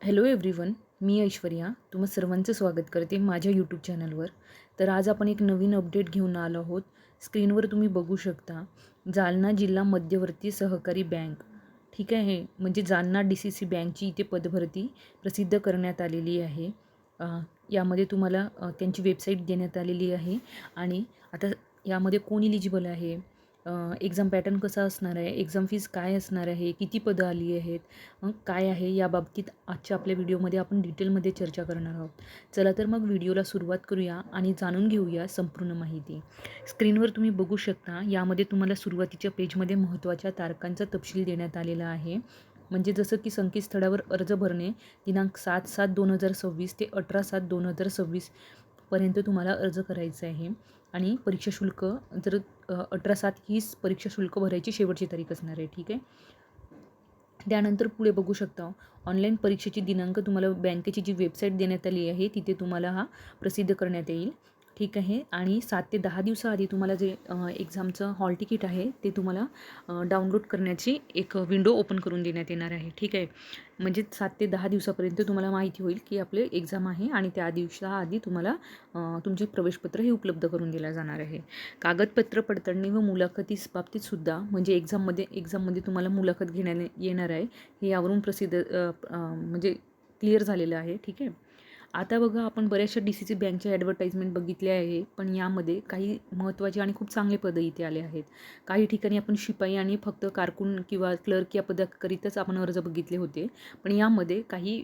Hello everyone, मी ऐश्वर्या तुम्हा सर्वांचं स्वागत करते माझ्या यूट्यूब चॅनलवर. तर आज आपण एक नवीन अपडेट घेऊन आलो आहोत. स्क्रीनवर तुम्ही बघू शकता, जालना जिल्हा मध्यवर्ती सहकारी बँक, ठीक आहे, म्हणजे जालना DCC बँकची इथे पदभरती प्रसिद्ध करण्यात आलेली आहे. यामध्ये तुम्हाला त्यांची वेबसाईट देण्यात आलेली आहे. आणि आता यामध्ये कोण इलिजिबल आहे, एक्झाम पॅटर्न कसा असणार आहे, एक्झाम फीज काय असणार आहे, किती पदं आली आहेत, मग काय आहे, याबाबतीत आजच्या आपल्या व्हिडिओमध्ये आपण डिटेलमध्ये चर्चा करणार आहोत. चला तर मग व्हिडिओला सुरुवात करूया आणि जाणून घेऊया संपूर्ण माहिती. स्क्रीनवर तुम्ही बघू शकता, यामध्ये तुम्हाला सुरुवातीच्या पेजमध्ये महत्त्वाच्या तारखांचा तपशील देण्यात आलेला आहे. म्हणजे जसं की संकेतस्थळावर अर्ज भरणे दिनांक 7/7/2026 ते 18/7/2026 पर्यंत तुम्हाला अर्ज करायचा आहे. आणि परीक्षा शुल्क जर 18/7 हीच परीक्षा शुल्क भरायची शेवटची तारीख असणार आहे, ठीक आहे. त्यानंतर पुढे बघू शकता, ऑनलाईन परीक्षेची दिनांक तुम्हाला बँकेची जी वेबसाईट देण्यात आली आहे तिथे तुम्हाला हा प्रसिद्ध करण्यात येईल, ठीक आहे. आणि 7 ते 10 दिवसाआधी तुम्हाला जे एक्झामचं हॉल तिकीट आहे ते तुम्हाला डाउनलोड करण्याची एक विंडो ओपन करून देण्यात येणार आहे, ठीक आहे. म्हणजे 7 ते 10 दिवसापर्यंत तुम्हाला माहिती होईल की आपले एक्झाम आहे आणि त्या दिवसाआधी तुम्हाला तुमचे प्रवेशपत्र हे उपलब्ध करून दिलं जाणार आहे. कागदपत्र पडताळणी व मुलाखतीस बाबतीतसुद्धा, म्हणजे एक्झाममध्ये तुम्हाला मुलाखत घेण्यात येणार आहे, हे यावरून प्रसिद्ध म्हणजे क्लिअर झालेलं आहे, ठीक आहे. आता बघा, आपण बऱ्याचशा DCC बँकच्या ॲडव्हर्टाईजमेंट बघितल्या आहे, पण यामध्ये काही महत्त्वाचे आणि खूप चांगले पदं इथे आले आहेत. काही ठिकाणी आपण शिपाई आणि फक्त कारकून किंवा क्लर्क या पदाकरिताच आपण अर्ज बघितले होते, पण यामध्ये काही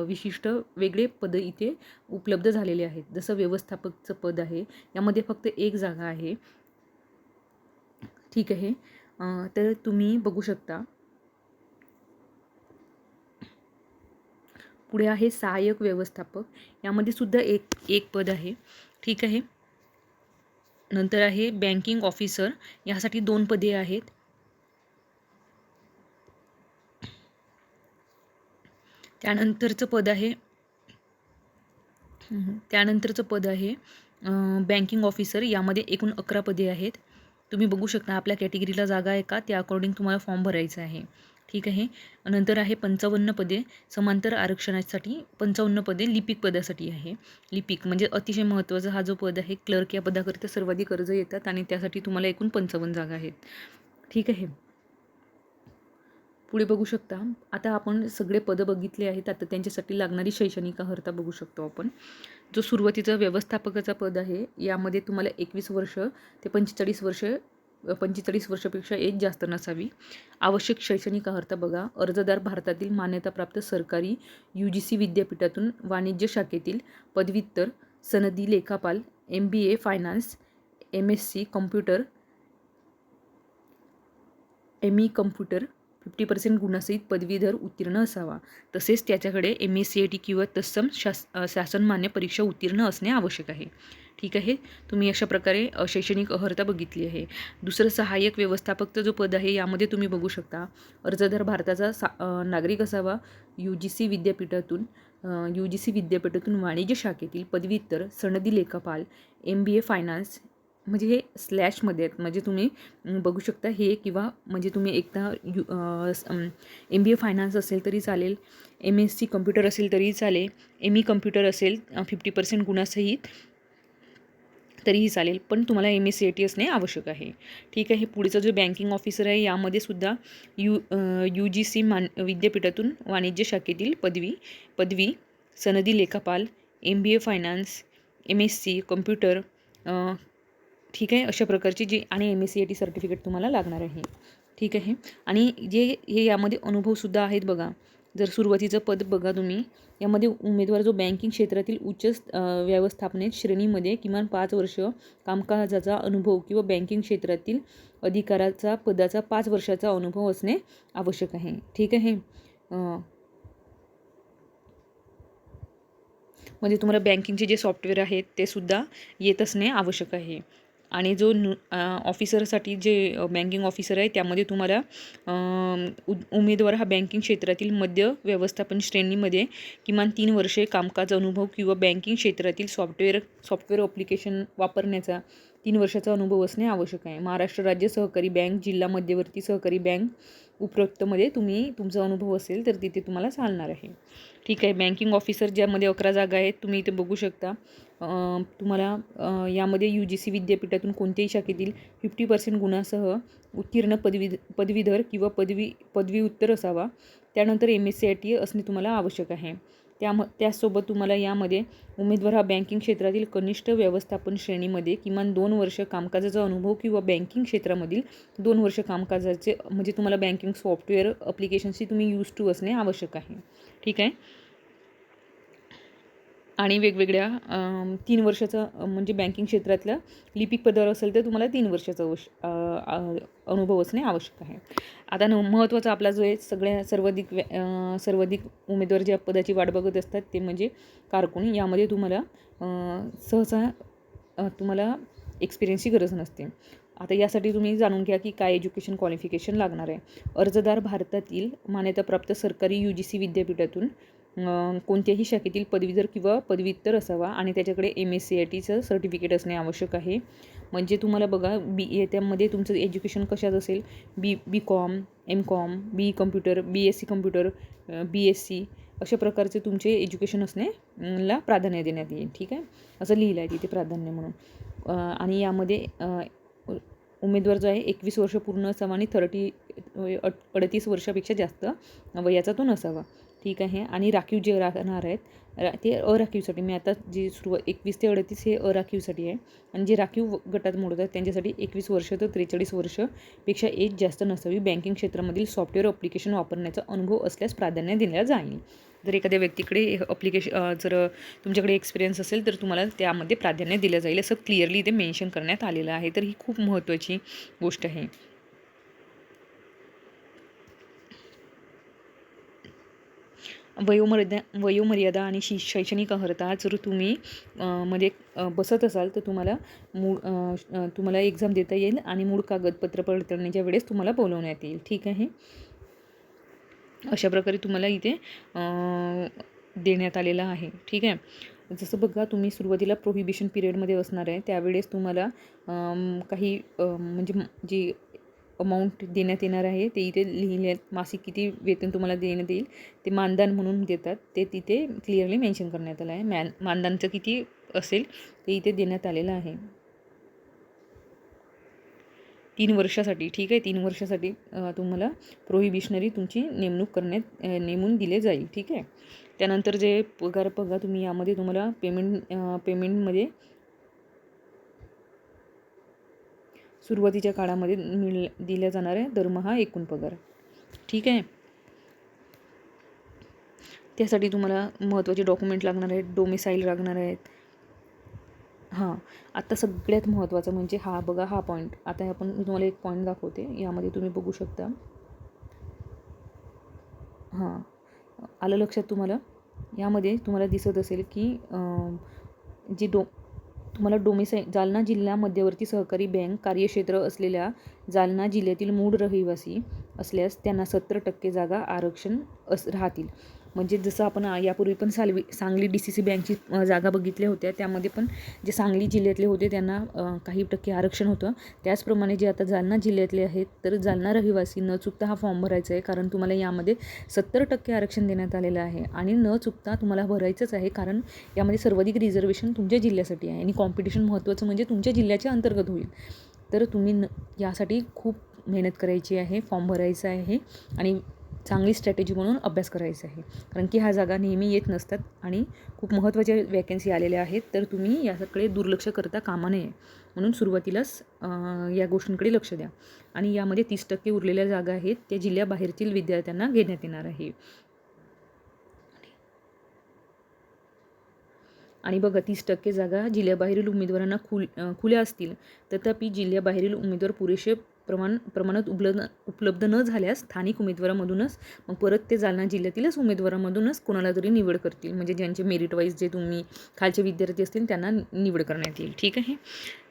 विशिष्ट वेगळे पदं इथे उपलब्ध झालेले आहेत. जसं व्यवस्थापकचं पद आहे, यामध्ये फक्त एक जागा आहे, ठीक आहे. तर तुम्ही बघू शकता, पुढे आहे सहाय्यक व्यवस्थापक, यामध्ये सुद्धा एक पद आहे, ठीक आहे. नंतर आहे बँकिंग ऑफिसर, यासाठी 2 पदे आहेत. त्यानंतरचं पद आहे बँकिंग ऑफिसर, यामध्ये एकूण 11 पदे आहेत. तुम्ही बघू शकता आपल्या कॅटेगरीला जागा आहे का, त्या अकॉर्डिंग तुम्हाला फॉर्म भरायचा आहे, ठीक आहे. नंतर आहे 55 पदे समांतर आरक्षणासाठी, 55 पदे लिपिक पदासाठी आहे. लिपिक म्हणजे अतिशय महत्त्वाचा हा जो पद आहे, क्लर्क या पदाकरिता सर्वाधिक अर्ज येतात आणि त्यासाठी तुम्हाला एकूण 55 जागा आहेत, ठीक आहे. पुढे बघू शकता, आता आपण सगळे पदं बघितले आहेत. आता त्यांच्यासाठी लागणारी शैक्षणिक अर्हता बघू शकतो आपण. जो सुरुवातीचा व्यवस्थापकाचा पद आहे, यामध्ये तुम्हाला 21 वर्ष ते 45 वर्षापेक्षा एज जास्त नसावी. आवश्यक शैक्षणिक अर्हता बघा, अर्जदार भारतातील मान्यताप्राप्त सरकारी UGC विद्यापीठातून वाणिज्य शाखेतील पदव्युत्तर सनदी लेखापाल, MBA finance, MSc computer, ME computer 50% गुणासहित पदवीधर उत्तीर्ण असावा. तसेच त्याच्याकडे MACAT किंवा तत्सम शासनमान्य परीक्षा उत्तीर्ण असणे आवश्यक आहे, ठीक आहे. तुम्ही अशा प्रकारे शैक्षणिक अर्हता बघितली आहे. दुसरं सहाय्यक व्यवस्थापकचं जो पद आहे, यामध्ये तुम्ही बघू शकता, अर्जदार भारताचा नागरिक असावा. UGC विद्यापीठातून वाणिज्य शाखेतील पदव्युत्तर सनदी लेखापाल, MBA फायनान्स, म्हणजे हे स्लॅशमध्ये आहेत, म्हणजे तुम्ही बघू शकता हे, किंवा म्हणजे तुम्ही एकदा MBA फायनान्स असेल तरी चालेल, MSc कम्प्युटर असेल तरीही चालेल, ME कम्प्युटर असेल 50% गुणासहित तरीही चालेल, पण तुम्हाला MACAT असणे आवश्यक आहे, ठीक आहे. पुढचा जो बँकिंग ऑफिसर आहे, यामध्ये सुद्धा UGC विद्यापीठातून वाणिज्य शाखेतील पदवी सनदी लेखापाल, MBA फायनान्स, MSc कम्प्युटर, ठीक आहे, अशा प्रकारची जी आणि MACAT सर्टिफिकेट तुम्हाला लागणार आहे, ठीक आहे. आणि हे यामध्ये अनुभवसुद्धा आहेत बघा. जर सुरुवातीचं पद बघा तुम्ही, यामध्ये उमेदवार जो बँकिंग क्षेत्रातील उच्च व्यवस्थापन श्रेणीमध्ये किमान 5 वर्ष कामकाजाचा अनुभव किंवा बँकिंग क्षेत्रातील अधिकाराचा पदाचा 5 वर्षाचा अनुभव असणे आवश्यक आहे, ठीक आहे. म्हणजे तुम्हाला बँकिंगचे जे सॉफ्टवेअर आहेत ते सुद्धा येत असणे आवश्यक आहे. आणि जो ऑफिसरसाठी जे बँकिंग ऑफिसर आहे, त्यामध्ये तुम्हाला उमेदवार हा बँकिंग क्षेत्रातील मध्य व्यवस्थापन श्रेणीमध्ये किमान 3 वर्षे कामकाज अनुभव किंवा बँकिंग क्षेत्रातील सॉफ्टवेअर ॲप्लिकेशन वापरण्याचा 3 वर्षाचा अनुभव असणे आवश्यक आहे. महाराष्ट्र राज्य सहकारी बँक, जिल्हा मध्यवर्ती सहकारी बँक उपरोक्तमध्ये तुम्ही तुमचा अनुभव असेल तर तिथे तुम्हाला चालणार आहे. ठीक आहे. बँकिंग ऑफिसर ज्यामध्ये 11 जागा आहेत तुम्ही इथे बघू शकता. तुम्हाला यामध्ये UGC विद्यापीठातून कोणत्याही शाखेतील 50% गुणासह उत्तीर्ण पदवीधर किंवा पदवी उत्तर असावा. त्यानंतर MSc IIT असणे तुम्हाला आवश्यक आहे. त्याचसोबत तुम्हाला यामध्ये उमेदवार हा बँकिंग क्षेत्रातील कनिष्ठ व्यवस्थापन श्रेणीमध्ये किमान 2 वर्ष कामकाजाचा अनुभव किंवा बँकिंग क्षेत्रामधील 2 वर्ष कामकाजाचे म्हणजे तुम्हाला बँकिंग सॉफ्टवेअर ॲप्लिकेशन्सची तुम्ही यूज टू असणे आवश्यक आहे. ठीक आहे. आणि वेगवेगळ्या 3 वर्षाचं म्हणजे बँकिंग क्षेत्रातल्या लिपिक पदावर असेल तर तुम्हाला 3 वर्षाचा अनुभव असणे आवश्यक आहे. आता महत्त्वाचा आपला जो आहे सर्वाधिक उमेदवार ज्या पदाची वाट बघत असतात ते म्हणजे कारकून. यामध्ये तुम्हाला सहसा तुम्हाला एक्सपिरियन्सची गरज नसते. आता यासाठी तुम्ही जाणून घ्या की काय एज्युकेशन क्वालिफिकेशन लागणार आहे. अर्जदार भारतातील मान्यताप्राप्त सरकारी UGC विद्यापीठातून कोणत्याही शाखेतील पदवीधर किंवा पदव्युत्तर असावा आणि त्याच्याकडे MSc IITचं सर्टिफिकेट असणे आवश्यक आहे. म्हणजे तुम्हाला बघा त्यामध्ये तुमचं एज्युकेशन कशात असेल BCom, MCom, BE computer, BSc computer, BSc अशा प्रकारचे तुमचे एज्युकेशन असण्याला प्राधान्य देण्यात येईल. ठीक आहे. असं लिहिलं आहे तिथे प्राधान्य म्हणून. आणि यामध्ये उमेदवार जो आहे 21 वर्ष पूर्ण असावा आणि 38 वर्षापेक्षा जास्त वयाचा तो नसावा. ठीक आहे. आणि राखीव जे राहणार आहेत ते अराखीवसाठी मी आता जी 21 ते 38 हे अराखीवसाठी आहे आणि जे राखीव गटात मोडतात त्यांच्यासाठी 21 वर्ष तर 43 वर्षपेक्षा एज जास्त नसावी. बँकिंग क्षेत्रामधील सॉफ्टवेअर ॲप्लिकेशन वापरण्याचा अनुभव असल्यास प्राधान्य दिले जाईल. जर एखाद्या व्यक्तीकडे जर तुमच्याकडे एक्सपिरियन्स असेल तर तुम्हाला त्यामध्ये प्राधान्य दिलं जाईल असं क्लिअरली इथे मेन्शन करण्यात आलेलं आहे. तर ही खूप महत्त्वाची गोष्ट आहे. वयोमर्यादा आणि शैक्षणिक अर्हता जर तुम्ही मध्ये बसत असाल तर तुम्हाला एक्झाम देता येईल आणि मूळ कागदपत्र पडताळणीच्या वेळेस तुम्हाला बोलवण्यात येईल. ठीक आहे. अशा प्रकारे तुम्हाला इथे देण्यात आलेलं आहे. ठीक आहे. जसं बघा तुम्ही सुरुवातीला प्रोहिबिशन पिरियडमध्ये असणार आहे त्यावेळेस तुम्हाला काही म्हणजे जी अमाऊंट देण्यात येणार आहे ते इथे लिहिण्यात मासिक किती वेतन तुम्हाला देण्यात येईल ते मानधन म्हणून देतात ते तिथे क्लिअरली मेन्शन करण्यात आलं आहे. मानधनचं किती असेल ते इथे देण्यात आलेलं आहे 3 वर्षासाठी. ठीक आहे. 3 वर्षासाठी तुम्हाला प्रोहिबिशनरी तुमची नेमून दिले जाईल. ठीक आहे. त्यानंतर जे पगार बघा तुम्ही यामध्ये तुम्हाला पेमेंटमध्ये सुरुवातीच्या काळामध्ये दिला जाणार आहे दरमहा एकूण पगार. ठीक आहे. त्यासाठी तुम्हाला महत्त्वाचे डॉक्युमेंट लागणार आहेत. डोमिसाईल लागणार आहेत. आता सगळ्यात महत्त्वाचं म्हणजे हा पॉईंट. आता मी तुम्हाला एक पॉईंट दाखवते. यामध्ये तुम्ही बघू शकता. आलं लक्षात तुम्हाला. यामध्ये तुम्हाला दिसत असेल की तुम्हाला जालना जिल्हा मध्यवर्ती सहकारी बँक कार्यक्षेत्र असलेल्या जालना जिल्ह्यातील मूळ रहिवासी असल्यास त्यांना 70% जागा आरक्षण राहतील. म्हणजे जसं आपण यापूर्वी पण सांगली DCC बँकची जागा बघितल्या होत्या त्यामध्ये पण जे सांगली जिल्ह्यातले होते त्यांना काही टक्के आरक्षण होतं. त्याचप्रमाणे जे आता जालना जिल्ह्यातले आहेत तर जालना रहिवासी न चुकता हा फॉर्म भरायचा आहे कारण तुम्हाला यामध्ये 70% आरक्षण देण्यात आलेलं आहे आणि न चुकता तुम्हाला भरायचंच आहे कारण यामध्ये सर्वाधिक रिझर्वेशन तुमच्या जिल्ह्यासाठी आहे आणि कॉम्पिटिशन महत्त्वाचं म्हणजे तुमच्या जिल्ह्याच्या अंतर्गत होईल. तर तुम्ही यासाठी खूप मेहनत करायची आहे. फॉर्म भरायचा आहे आणि चांगली स्ट्रॅटेजी म्हणून अभ्यास करायचा आहे कारण की ह्या जागा नेहमी येत नसतात आणि खूप महत्त्वाच्या वॅकन्सी आलेल्या आहेत. तर तुम्ही याकडे दुर्लक्ष करता कामा नये म्हणून सुरुवातीलाच या गोष्टींकडे लक्ष द्या. आणि यामध्ये 30% उरलेल्या जागा आहेत त्या जिल्ह्याबाहेरतील विद्यार्थ्यांना घेण्यात येणार आहे. आणि बघा 30% जागा जिल्ह्याबाहेरील उमेदवारांना खुल्या असतील तथापि जिल्ह्याबाहेरील उमेदवार पुरेसे प्रमाणात उपलब्ध न झाल्यास स्थानिक उमेदवारामधूनच मग परत ते जालना जिल्ह्यातीलच उमेदवारामधूनच कोणाला तरी निवड करतील. म्हणजे ज्यांचे मेरिट वाईज जे तुम्ही खालचे विद्यार्थी असतील त्यांना निवड करण्यात येईल. ठीक आहे.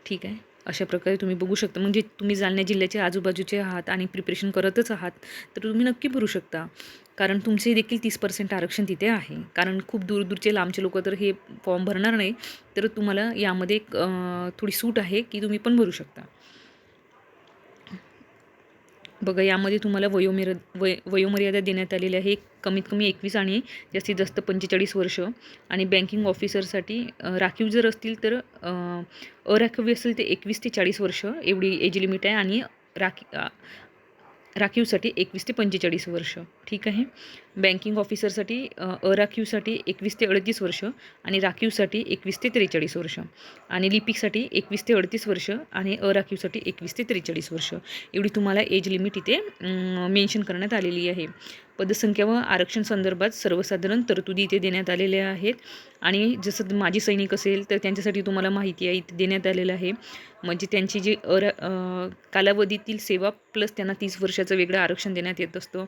ठीक आहे. अशा प्रकारे तुम्ही बघू शकता. म्हणजे तुम्ही जालना जिल्ह्याच्या आजूबाजूचे आहात आणि प्रिपरेशन करतच आहात तर तुम्ही नक्की भरू शकता कारण तुमचे देखील 30% आरक्षण तिथे आहे. कारण खूप दूरचे लांबचे लोक तर हे फॉर्म भरणार नाही तर तुम्हाला यामध्ये थोडी सूट आहे की तुम्ही पण भरू शकता. बघा, यामध्ये तुम्हाला वयोमर्यादा देण्यात आलेली आहे. कमीत कमी 21 आणि जास्तीत जास्त 45 वर्ष. आणि बँकिंग ऑफिसरसाठी राखीव जर असतील तर अराखीव असेल ते 21 ते 40 वर्ष एवढी एज लिमिट आहे. आणि राखीवसाठी 21 ते 45 वर्ष. ठीक आहे. बँकिंग ऑफिसरसाठी अराखीवसाठी 21 ते 38 वर्ष आणि राखीवसाठी 21 ते 43 वर्ष. आणि लिपिकसाठी 21 ते 38 वर्ष आणि अराखीवसाठी 21 ते 43 वर्ष एवढी तुम्हाला एज लिमिट इथे मेन्शन करण्यात आलेली आहे. पदसंख्या व आरक्षण संदर्भात सर्वसाधारण तरतुदी इथे देण्यात आलेल्या आहेत. आणि जसं माजी सैनिक असेल तर त्यांच्यासाठी तुम्हाला माहिती आहे इथे देण्यात आलेलं आहे. म्हणजे त्यांची जी कालावधीतील सेवा प्लस त्यांना 30 वर्षाचं वेगळं आरक्षण देण्यात येत असतं.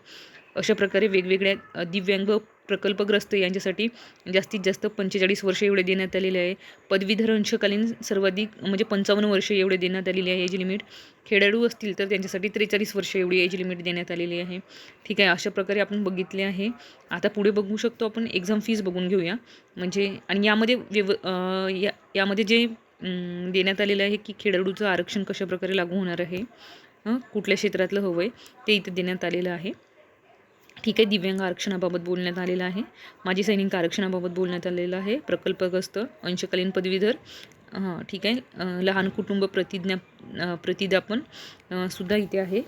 अशा प्रकारे वेगवेगळ्या दिव्यांग प्रकल्पग्रस्त यांच्यासाठी जास्तीत जास्त 45 वर्ष एवढे देण्यात आलेले आहे. पदवीधर अंशकालीन सर्वाधिक म्हणजे 55 वर्ष एवढे देण्यात आलेली आहे एज लिमिट. खेळाडू असतील तर त्यांच्यासाठी 43 वर्ष एवढी एज लिमिट देण्यात आलेली आहे. ठीक आहे. अशा प्रकारे आपण बघितले आहे. आता पुढे बघू शकतो आपण एक्झाम फीस बघून घेऊया. म्हणजे आणि यामध्ये यामध्ये जे देण्यात आलेलं आहे की खेळाडूचं आरक्षण कशाप्रकारे लागू होणार आहे, कुठल्या क्षेत्रातलं हवं आहे ते इथे देण्यात आलेलं आहे. ठीक आहे. दिव्यांग आरक्षणाबाबत बोलण्यात आलेलं आहे. माजी सैनिक आरक्षणाबाबत बोलण्यात आलेलं आहे. प्रकल्पग्रस्त अंशकालीन पदवीधर ठीक आहे. लहान कुटुंब प्रतिज्ञापन सुद्धा इथे आहे.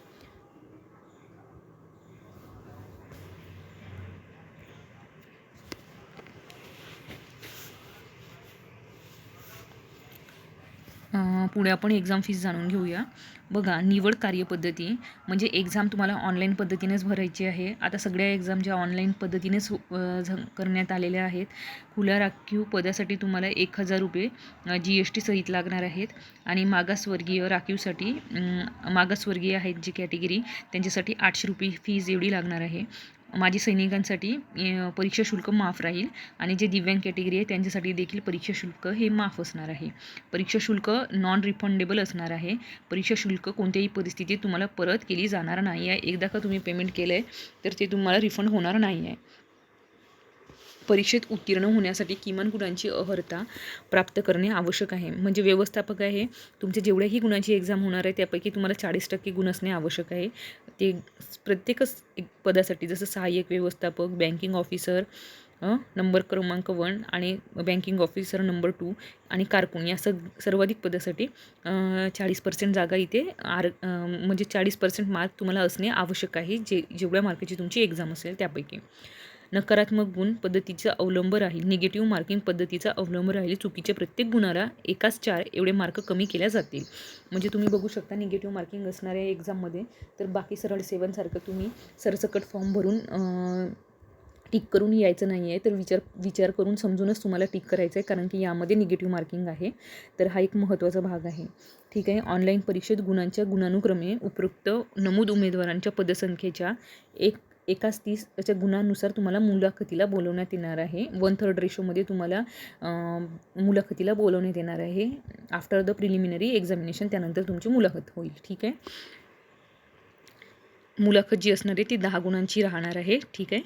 पुढे आपण एक्झाम फीस जाणून घेऊया. बघा, निवड कार्यपद्धती म्हणजे एक्झाम तुम्हाला ऑनलाईन पद्धतीनेच भरायची आहे. आता सगळ्या एक्झाम ज्या ऑनलाईन पद्धतीनेच करण्यात आलेल्या आहेत. खुल्या राखीव पदासाठी तुम्हाला 1000 रुपये GST सहित लागणार आहेत. आणि मागासवर्गीय राखीवसाठी मागासवर्गीय आहेत जी कॅटेगरी त्यांच्यासाठी 800 रुपये फीज एवढी लागणार आहे. माजी सैनिकांसाठी परीक्षा शुल्क माफ राहील. आणि जे दिव्यांग कॅटेगरी आहे त्यांच्यासाठी देखील परीक्षा शुल्क हे माफ असणार आहे. परीक्षा शुल्क नॉन रिफंडेबल असणार आहे. परीक्षा शुल्क कोणत्याही परिस्थितीत तुम्हाला परत केली जाणार नाही आहे. एकदा का तुम्ही पेमेंट केलं आहे तर ते तुम्हाला रिफंड होणार नाही आहे. परीक्षेत उत्तीर्ण होण्यासाठी किमान गुणांची अर्हता प्राप्त करणे आवश्यक आहे. म्हणजे व्यवस्थापक आहे, तुमच्या जेवढ्याही गुणांची एक्झाम होणार आहे त्यापैकी तुम्हाला 40% गुण असणे आवश्यक आहे. ते प्रत्येकच पदासाठी जसं सहाय्यक व्यवस्थापक, बँकिंग ऑफिसर नंबर क्रमांक 1 आणि बँकिंग ऑफिसर नंबर 2 आणि कारकून या सर्वाधिक पदासाठी 40% जागा इथे म्हणजे 40% मार्क तुम्हाला असणे आवश्यक आहे जेवढ्या मार्काची तुमची एक्झाम असेल त्यापैकी. नकारात्मक गुण पद्धतीचा अवलंब राहील. निगेटिव्ह मार्किंग पद्धतीचा अवलंब राहील. चुकीच्या प्रत्येक गुणाला 1/4 एवढे मार्क कमी केल्या जातील. म्हणजे तुम्ही बघू शकता निगेटिव्ह मार्किंग असणाऱ्या एक्झाममध्ये तर बाकी सरळ सेवनसारखं तुम्ही सरसकट फॉर्म भरून टिक करून यायचं नाही आहे. तर विचार करून समजूनच तुम्हाला टिक करायचं आहे, कारण की यामध्ये निगेटिव्ह मार्किंग आहे. तर हा एक महत्त्वाचा भाग आहे. ठीक आहे. ऑनलाईन परीक्षेत गुणांच्या गुणानुक्रमे उपरोक्त नमूद उमेदवारांच्या पदसंख्येच्या एकाच 30 अशा गुणांनुसार तुम्हाला मुलाखतीला बोलवण्यात येणार आहे. 1/3 रेशोमध्ये तुम्हाला मुलाखतीला बोलवण्यात येणार आहे. आफ्टर द प्रिलिमिनरी एक्झामिनेशन त्यानंतर तुमची मुलाखत होईल. ठीक आहे. मुलाखत जी असणार आहे ती 10 गुणांची राहणार आहे. ठीक आहे.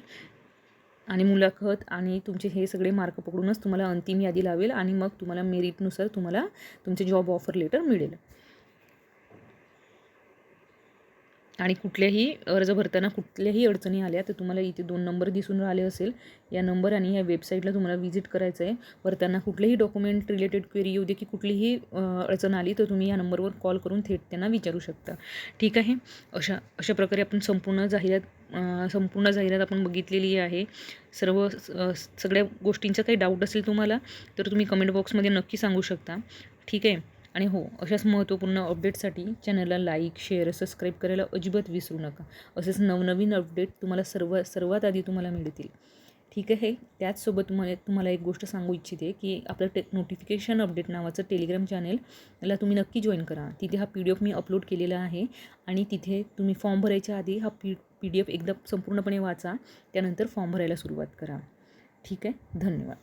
आणि मुलाखत आणि तुमचे हे सगळे मार्क पकडूनच तुम्हाला अंतिम यादी लावेल आणि मग तुम्हाला मेरिटनुसार तुम्हाला तुमचे जॉब ऑफर लेटर मिळेल. आणि कुठल्याही अर्ज भरताना कुठल्याही अडचणी आल्या तर तुम्हाला इथे 2 नंबर दिसून राहिले असेल. या नंबर आणि या वेबसाईटला तुम्हाला व्हिजिट करायचं आहे. भरताना कुठलेही डॉक्युमेंट रिलेटेड क्वेरी येऊ दे की कुठलीही अडचण आली तर तुम्ही या नंबरवर कॉल करून थेट त्यांना विचारू शकता. ठीक आहे. अशा प्रकारे आपण संपूर्ण जाहिरात आपण बघितलेली आहे. सगळ्या गोष्टींचा काही डाऊट असेल तुम्हाला तर तुम्ही कमेंट बॉक्समध्ये नक्की सांगू शकता. ठीक आहे. आणि हो, अशाच महत्त्वपूर्ण अपडेटसाठी चॅनलला लाईक, शेअर, सबस्क्राईब करायला अजिबात विसरू नका. असेच नवनवीन अपडेट तुम्हाला सर्वात आधी तुम्हाला मिळतील. ठीक आहे. त्याचसोबत तुम्हाला एक गोष्ट सांगू इच्छिते की आपलं नोटिफिकेशन अपडेट नावाचं टेलिग्राम चॅनलला तुम्ही नक्की जॉईन करा. तिथे हा PDF मी अपलोड केलेला आहे आणि तिथे तुम्ही फॉर्म भरायच्या आधी हा PDF एकदा संपूर्णपणे वाचा, त्यानंतर फॉर्म भरायला सुरुवात करा. ठीक आहे. धन्यवाद.